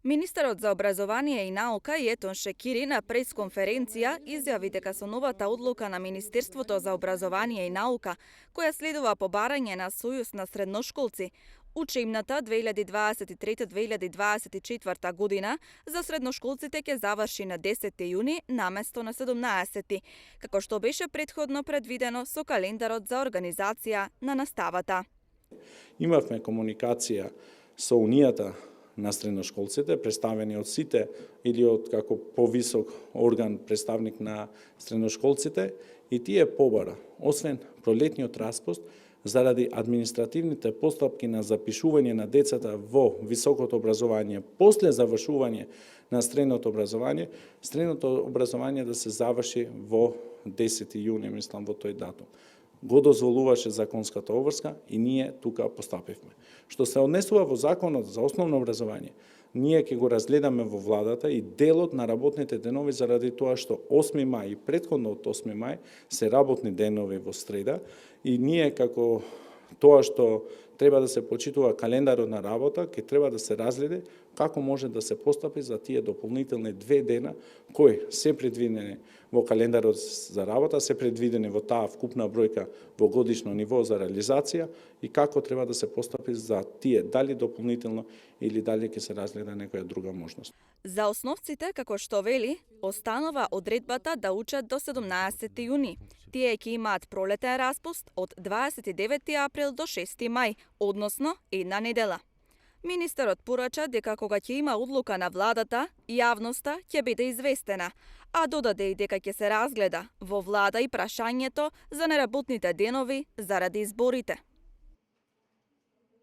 Министерот за образование и наука Јетон Шекири на пресконференција изјави дека со новата одлука на Министерството за образование и наука, која следува по барање на Сојуз на средношколци, учебната 2023-2024 година за средношколците ќе заврши на 10 јуни наместо на 17, како што беше претходно предвидено со календарот за организација на наставата. Имавме комуникација со Унијата на средношколците, представени од сите или од како повисок орган представник на средношколците, и тие побара, освен пролетниот распуст, заради административните постапки на запишување на децата во високото образование после завршување на средното образование да се заврши во 10 јуни, мислам, во тој датум. Го дозволуваше законската обврска и ние тука постапивме. Што се однесува во Законот за основно образование, ние ќе го разгледаме во владата и делот на работните денови заради тоа што 8 мај и претходно од 8 мај се работни денови во среда и ние како тоа што треба да се почитува календарот на работа, ќе треба да се разгледа како може да се постапи за тие дополнителни 2 дена кои се предвидени во календарот за работа, се предвидени во таа вкупна бројка во годишно ниво за реализација и како треба да се постапи за тие, дали дополнително или дали ќе се разгледа некоја друга можност. За основците, како што вели, останува одредбата да учат до 17 јуни. Тие ќе имаат пролетен распуст од 29 април до 6 мај, односно една недела. Министерот порача дека кога ќе има одлука на владата, јавноста ќе биде известена, а додаде и дека ќе се разгледа во влада и прашањето за неработните денови заради изборите.